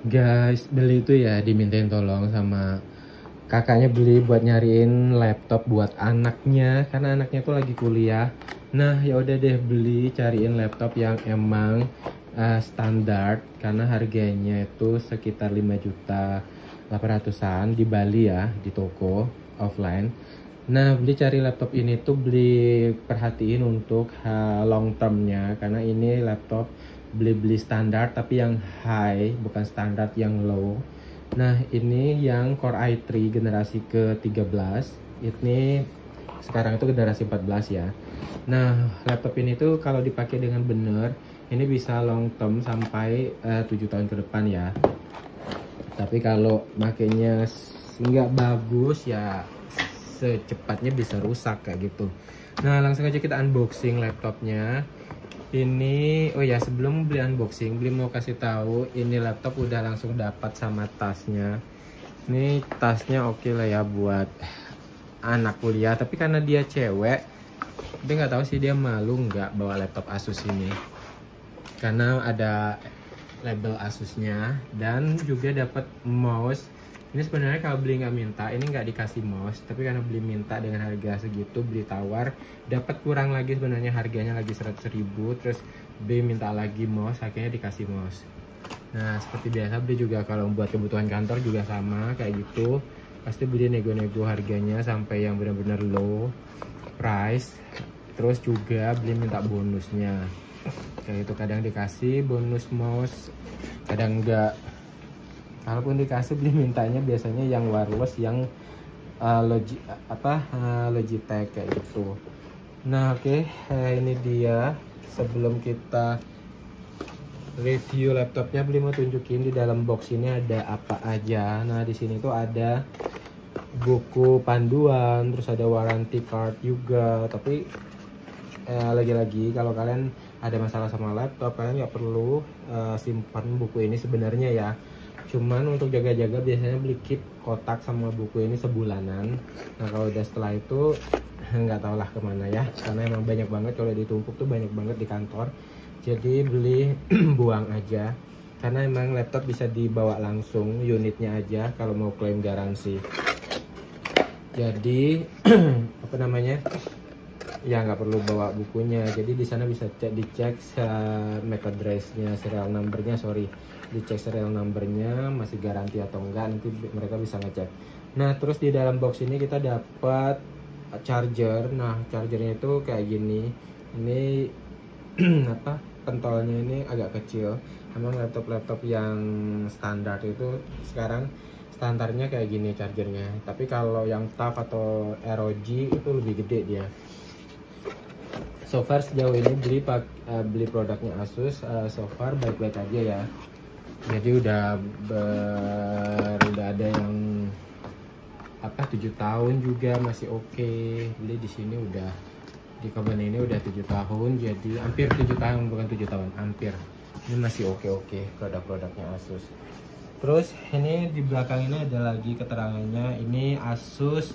Guys, beli itu ya dimintain tolong sama kakaknya, beli buat nyariin laptop buat anaknya karena anaknya tuh lagi kuliah. Nah, ya udah deh, beli cariin laptop yang emang standar karena harganya itu sekitar 5.800.000-an di Bali ya, di toko offline. Nah, beli cari laptop ini tuh beli perhatiin untuk long termnya karena ini laptop beli standar tapi yang high, bukan standar yang low. Nah, ini yang Core i3 generasi ke-13. Ini sekarang itu generasi 14 ya. Nah, laptop ini tuh kalau dipakai dengan benar, ini bisa long term sampai 7 tahun ke depan ya. Tapi kalau makainya nggak bagus ya secepatnya bisa rusak kayak gitu. Nah, langsung aja kita unboxing laptopnya. Ini, oh ya, sebelum beli unboxing, beli mau kasih tahu ini laptop udah langsung dapat sama tasnya. Ini tasnya oke lah ya buat anak kuliah, tapi karena dia cewek, dia nggak tahu sih dia malu nggak bawa laptop Asus ini. Karena ada label Asusnya dan juga dapat mouse. Ini sebenarnya kalau beli nggak minta, ini nggak dikasih mouse, tapi karena beli minta dengan harga segitu, beli tawar, dapat kurang lagi sebenarnya, harganya lagi 100.000, terus beli minta lagi mouse, akhirnya dikasih mouse. Nah, seperti biasa beli juga kalau buat kebutuhan kantor juga sama kayak gitu, pasti beli nego-nego harganya sampai yang benar-benar low price, terus juga beli minta bonusnya. Kayak itu, kadang dikasih bonus mouse, kadang enggak. Kalaupun dikasih beli mintanya biasanya yang wireless yang Logitech kayak gitu. Nah, oke, ini dia. Sebelum kita review laptopnya, beli mau tunjukin di dalam box ini ada apa aja. Nah, di sini tuh ada buku panduan, terus ada warranty card juga. Tapi lagi-lagi kalau kalian ada masalah sama laptop, kalian nggak perlu simpan buku ini sebenarnya ya. Cuman untuk jaga-jaga biasanya beli keep kotak sama buku ini sebulanan. Nah, kalau udah setelah itu nggak tau lah kemana ya, karena emang banyak banget, kalau ditumpuk tuh banyak banget di kantor. Jadi beli buang aja, karena emang laptop bisa dibawa langsung unitnya aja kalau mau klaim garansi. Jadi apa namanya ya, nggak perlu bawa bukunya. Jadi di sana bisa dicek MAC address-nya, serial number-nya, dicek serial number-nya masih garansi atau enggak, nanti mereka bisa ngecek. Nah, terus di dalam box ini kita dapat charger. Nah, chargernya itu kayak gini. Ini apa, pentolnya ini agak kecil. Emang laptop-laptop yang standar itu sekarang standarnya kayak gini chargernya, tapi kalau yang TUF atau ROG itu lebih gede dia. So far sejauh ini beli produknya Asus, so far baik-baik aja ya. Jadi udah ada yang 7 tahun juga masih oke. Beli di sini udah di kaban ini udah 7 tahun, jadi hampir 7 tahun, bukan 7 tahun, hampir. Ini masih oke produk-produknya Asus. Terus ini di belakang ini ada lagi keterangannya. Ini Asus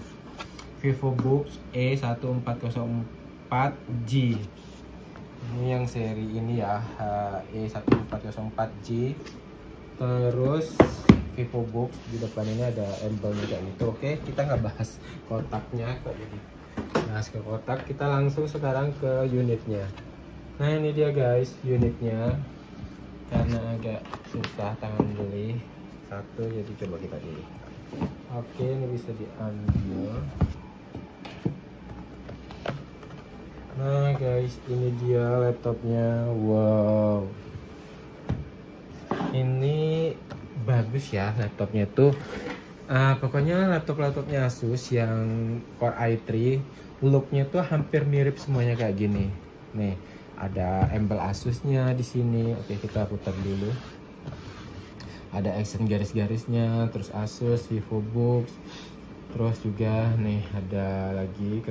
VivoBooks E1404G. Ini yang seri ini ya, E1404G. Terus VivoBooks di depan ini ada embelnya kayak gitu. Oke, kita nggak bahas kotaknya kok, jadi bahas ke kotak. Kita langsung sekarang ke unitnya. Nah, ini dia guys unitnya, karena agak susah tangan beli satu, jadi coba kita dulu. Oke, ini bisa diambil. Nah guys, ini dia laptopnya. Wow, ini bagus ya laptopnya tuh. Pokoknya laptopnya Asus yang Core i3 looknya tuh hampir mirip semuanya kayak gini. Nih, ada embel Asusnya di sini. Oke, kita putar dulu. Ada accent garis-garisnya, terus Asus VivoBooks. Terus juga nih ada lagi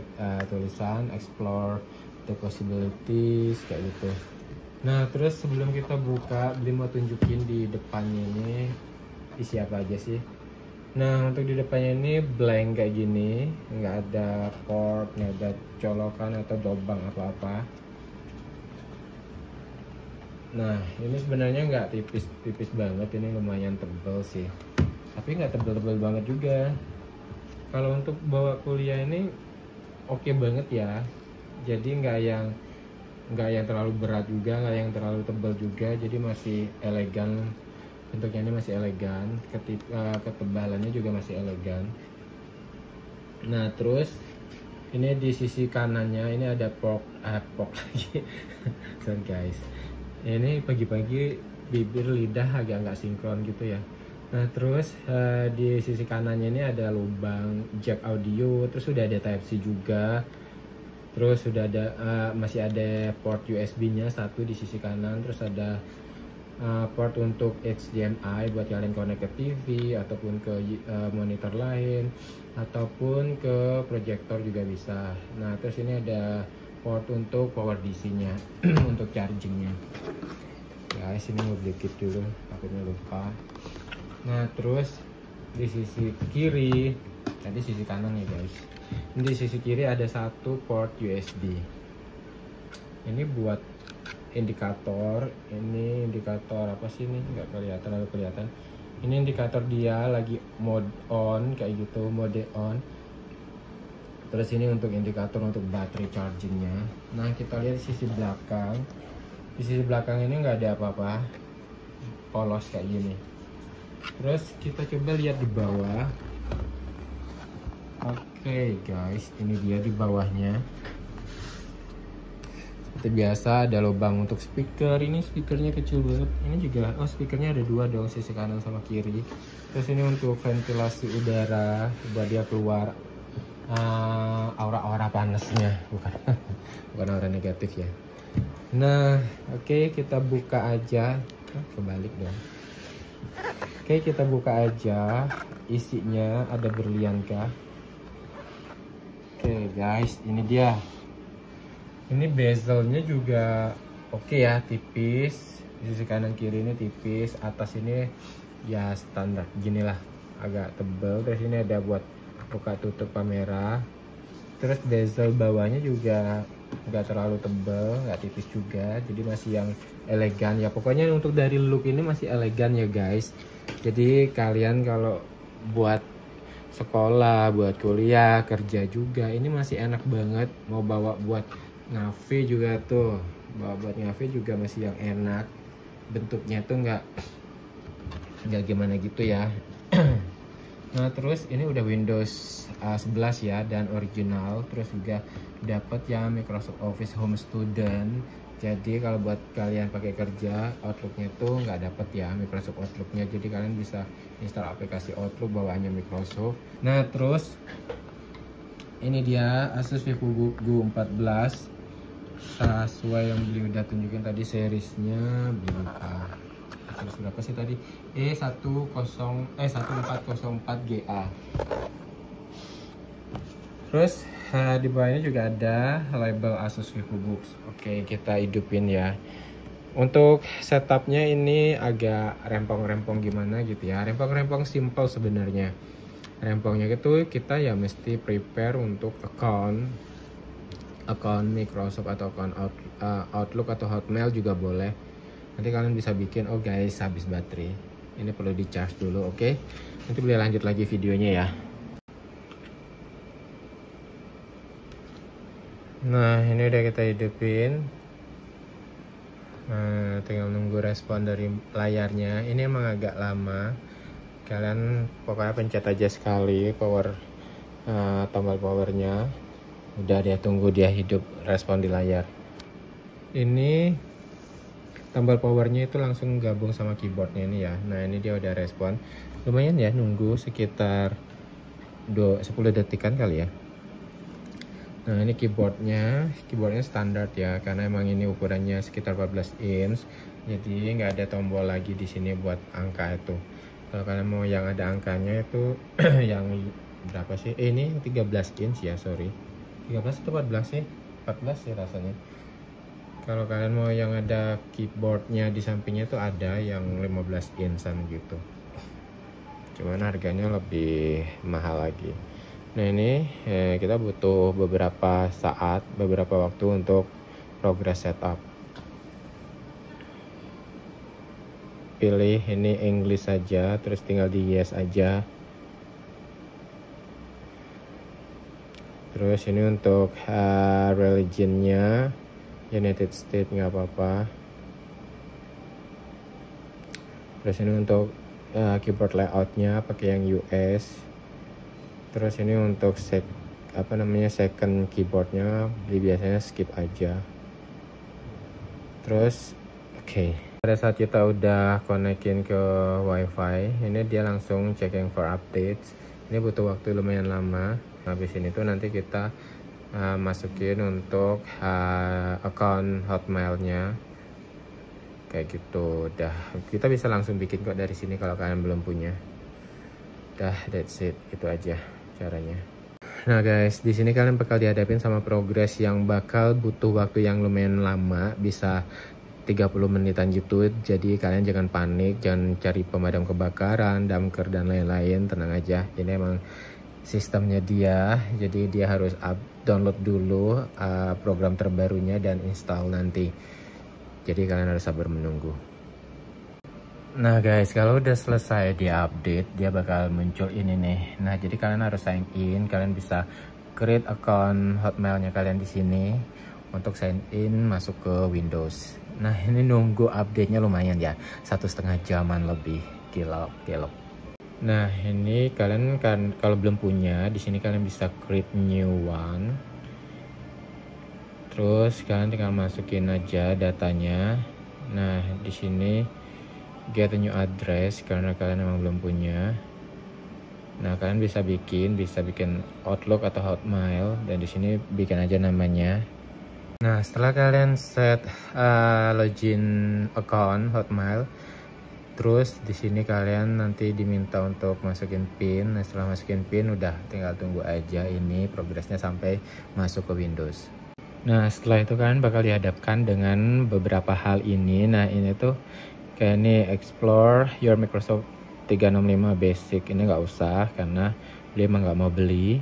tulisan explore the possibilities kayak gitu. Nah, terus sebelum kita buka, beli mau tunjukin di depannya ini isi apa aja sih. Nah, untuk di depannya ini blank kayak gini, nggak ada port, nggak ada colokan atau dobang apa-apa. Nah ini sebenarnya nggak tipis banget, ini lumayan tebel sih, tapi nggak tebel banget juga. Kalau untuk bawa kuliah ini oke banget ya, jadi nggak yang terlalu berat juga, nggak yang terlalu tebal juga, jadi masih elegan. Bentuknya ini masih elegan, ketebalannya juga masih elegan. Nah terus ini di sisi kanannya ini ada pork lagi. Sorry guys, ini pagi-pagi bibir lidah agak nggak sinkron gitu ya. Nah terus di sisi kanannya ini ada lubang jack audio, terus sudah ada Type C juga, terus sudah ada masih ada port USB-nya satu di sisi kanan, terus ada port untuk HDMI buat kalian connect ke TV ataupun ke monitor lain ataupun ke proyektor juga bisa. Nah terus ini ada port untuk power DC-nya untuk chargingnya. Guys ini mau dikit dulu takutnya lupa. Nah terus di sisi kiri, tadi sisi kanan ya guys, ini di sisi kiri ada satu port USB. Ini buat indikator. Ini indikator apa sih, ini nggak kelihatan. Ini indikator dia lagi mode on kayak gitu, mode on. Terus ini untuk indikator untuk baterai chargingnya. Nah kita lihat di sisi belakang. Di sisi belakang ini nggak ada apa-apa, polos kayak gini. Terus kita coba lihat di bawah. Oke guys, ini dia di bawahnya. Seperti biasa ada lubang untuk speaker. Ini speakernya kecil banget. Ini juga, oh speakernya ada dua dong, sisi kanan sama kiri. Terus ini untuk ventilasi udara buat dia keluar aura-aura panasnya, bukan aura negatif ya. Nah oke, kita buka aja. Kebalik dong. Oke kita buka aja isinya, ada berlian kah. Oke guys, ini dia. Ini bezelnya juga oke ya, tipis. Di sisi kanan kiri ini tipis, atas ini ya standar ginilah, agak tebel. Terus ini ada buat buka tutup kamera. Terus bezel bawahnya juga nggak terlalu tebel, nggak tipis juga, jadi masih yang elegan ya. Pokoknya untuk dari look ini masih elegan ya guys. Jadi kalian kalau buat sekolah, buat kuliah, kerja juga ini masih enak banget. Mau bawa buat ngafe juga tuh, bawa buat ngafe juga masih yang enak. Bentuknya tuh nggak gimana gitu ya. Nah terus ini udah Windows 11 ya, dan original. Terus juga dapat ya Microsoft Office Home Student. Jadi kalau buat kalian pakai kerja, Outlooknya tuh nggak dapat ya Microsoft Outlooknya. Jadi kalian bisa install aplikasi Outlook bawaannya Microsoft. Nah terus ini dia Asus VivoBook Go 14 sesuai yang beliau udah tunjukin tadi seriesnya. Berapa? Terus berapa sih tadi? E1404GA. Terus di bawahnya juga ada label Asus VivoBooks. Oke, kita hidupin ya. Untuk setupnya ini agak rempong-rempong gimana gitu ya. Rempong-rempong simple sebenarnya. Rempongnya itu kita ya mesti prepare untuk account Microsoft atau account Outlook atau Hotmail juga boleh. Nanti kalian bisa bikin. Oh guys, habis baterai, ini perlu di charge dulu. Oke, nanti boleh lanjut lagi videonya ya. Nah ini udah kita hidupin. Nah, tinggal nunggu respon dari layarnya. Ini emang agak lama, kalian pokoknya pencet aja sekali tombol powernya. Udah dia tunggu dia hidup respon di layar. Ini tombol powernya itu langsung gabung sama keyboardnya ini ya. Nah ini dia udah respon. Lumayan ya, nunggu sekitar 10 detikan kali ya. Nah ini keyboardnya standar ya, karena emang ini ukurannya sekitar 14 inch. Jadi nggak ada tombol lagi di sini buat angka itu. Kalau kalian mau yang ada angkanya itu yang berapa sih? Ini 13 inch ya, sorry. 13 atau 14 sih? 14 sih rasanya. Kalau kalian mau yang ada keyboardnya di sampingnya tuh ada yang 15 insan gitu. Cuman harganya lebih mahal lagi. Nah ini kita butuh beberapa waktu untuk progress setup. pilih ini English saja, terus tinggal di yes aja. Terus ini untuk religionnya United States nggak apa-apa. Terus ini untuk keyboard layoutnya pakai yang US. Terus ini untuk second keyboardnya biasanya skip aja. Terus pada saat kita udah konekin ke wifi, ini dia langsung checking for updates. Ini butuh waktu lumayan lama. Habis ini tuh nanti kita masukin untuk account Hotmailnya kayak gitu. Dah, kita bisa langsung bikin kok dari sini kalau kalian belum punya. Dah, that's it, itu aja caranya. Nah guys, di sini kalian bakal dihadapin sama progres yang bakal butuh waktu yang lumayan lama, bisa 30 menitan gitu. Jadi kalian jangan panik, jangan cari pemadam kebakaran, damker dan lain-lain, tenang aja. Ini emang sistemnya dia, jadi dia harus download dulu program terbarunya dan install nanti. Jadi kalian harus sabar menunggu. Nah guys, kalau udah selesai di update, dia bakal muncul ini nih. Nah jadi kalian harus sign in, kalian bisa create account Hotmailnya kalian di sini untuk sign in masuk ke Windows. Nah ini nunggu update-nya lumayan ya, 1,5 jaman lebih, gila. Nah ini kalian kan kalau belum punya, di sini kalian bisa create new one. Terus kalian tinggal masukin aja datanya. Nah di sini get a new address karena kalian memang belum punya. Nah kalian bisa bikin Outlook atau Hotmail, dan di sini bikin aja namanya. Nah setelah kalian set login account Hotmail, terus di sini kalian nanti diminta untuk masukin PIN. Nah setelah masukin PIN udah tinggal tunggu aja ini progresnya sampai masuk ke Windows. Nah setelah itu kalian bakal dihadapkan dengan beberapa hal ini. Nah ini tuh kayak ini explore your Microsoft 365 basic, ini nggak usah karena dia emang nggak mau beli.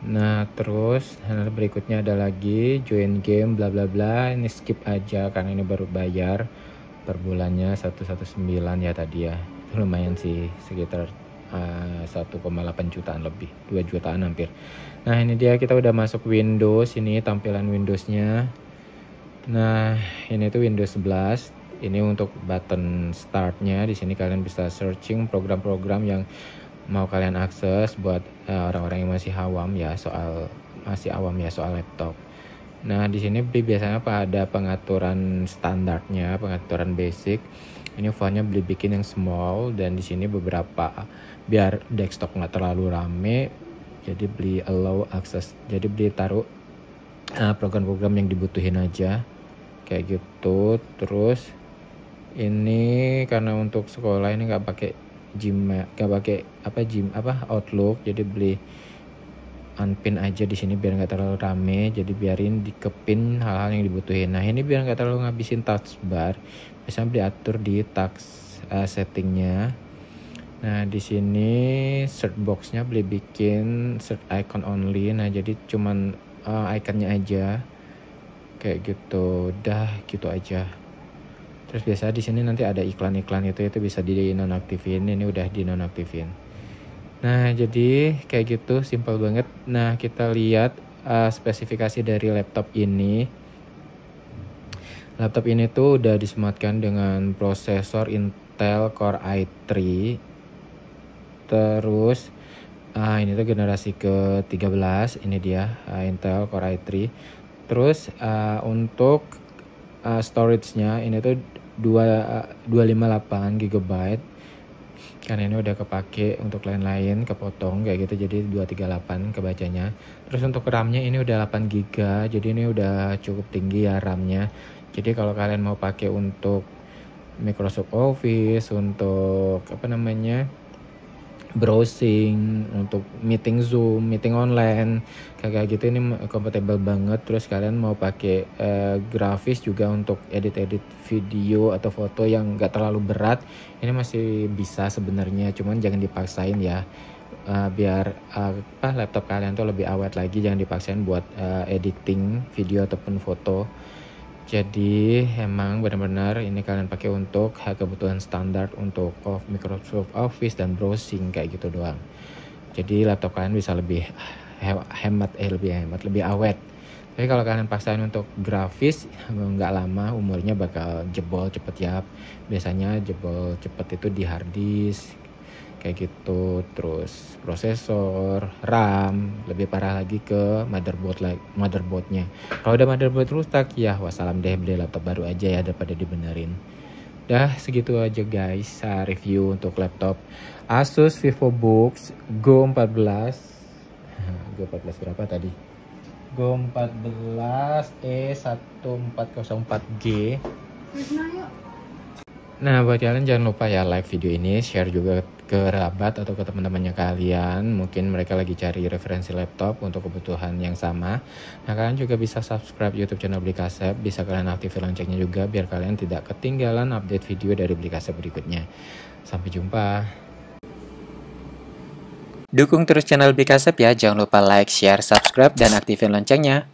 Nah terus berikutnya ada lagi join game bla bla bla, ini skip aja karena ini baru bayar per bulannya 119 ya tadi ya. Itu lumayan sih, sekitar 1,8 jutaan lebih, 2 jutaan hampir. Nah ini dia, kita udah masuk Windows, ini tampilan Windowsnya. Nah ini tuh Windows 11. Ini untuk button startnya. Di sini kalian bisa searching program-program yang mau kalian akses buat orang-orang yang masih awam ya soal laptop. Nah di sini biasanya ada pengaturan standarnya, pengaturan basic. Ini fontnya beli bikin yang small, dan di sini beberapa biar desktop nggak terlalu rame. Jadi beli allow access. Jadi beli taruh program-program yang dibutuhin aja kayak gitu. Terus ini karena untuk sekolah ini nggak pakai Gmail, nggak pakai Outlook. Jadi beli unpin aja di sini biar nggak terlalu rame. Jadi biarin dikepin hal-hal yang dibutuhin. Nah ini biar nggak terlalu ngabisin taskbar, biasanya diatur di task settingnya. Nah di sini search boxnya beli bikin search icon only. Nah jadi cuman iconnya aja kayak gitu. Dah gitu aja. Terus biasa di sini nanti ada iklan-iklan itu bisa di nonaktifin. Ini udah di nonaktifin. Nah jadi kayak gitu, simple banget. Nah kita lihat spesifikasi dari laptop ini. Laptop ini tuh udah disematkan dengan prosesor Intel Core i3. Terus ini tuh generasi ke-13. Ini dia Intel Core i3. Terus untuk storage-nya ini tuh 258 GB. Karena ini udah kepake untuk lain-lain, kepotong kayak gitu, jadi 238 kebacanya. Terus untuk RAM-nya ini udah 8 GB, jadi ini udah cukup tinggi ya RAM-nya. Jadi kalau kalian mau pakai untuk Microsoft Office, untuk browsing, untuk meeting Zoom, meeting online kayak gitu, ini compatible banget. Terus kalian mau pakai grafis juga untuk edit-edit video atau foto yang gak terlalu berat, ini masih bisa sebenarnya, cuman jangan dipaksain ya. Biar laptop kalian tuh lebih awet lagi, jangan dipaksain buat editing video ataupun foto. Jadi emang benar-benar ini kalian pakai untuk kebutuhan standar untuk Microsoft Office dan browsing kayak gitu doang. Jadi laptop kalian bisa lebih lebih awet. Tapi kalau kalian paksain untuk grafis nggak lama umurnya bakal jebol cepet ya. Biasanya jebol cepet itu di hard disk kayak gitu, terus prosesor, RAM, lebih parah lagi ke motherboardnya. Kalau udah motherboard rusak ya wassalam deh, beli laptop baru aja ya daripada dibenerin. Dah segitu aja guys review untuk laptop Asus VivoBook Go 14. Go 14 berapa tadi? Go 14 E1404G. Nah, buat kalian jangan lupa ya like video ini, share juga ke kerabat atau ke teman-temannya kalian. Mungkin mereka lagi cari referensi laptop untuk kebutuhan yang sama. Nah, kalian juga bisa subscribe YouTube channel Beli Kasep, bisa kalian aktifin loncengnya juga biar kalian tidak ketinggalan update video dari Beli Kasep berikutnya. Sampai jumpa. Dukung terus channel Beli Kasep ya, jangan lupa like, share, subscribe, dan aktifin loncengnya.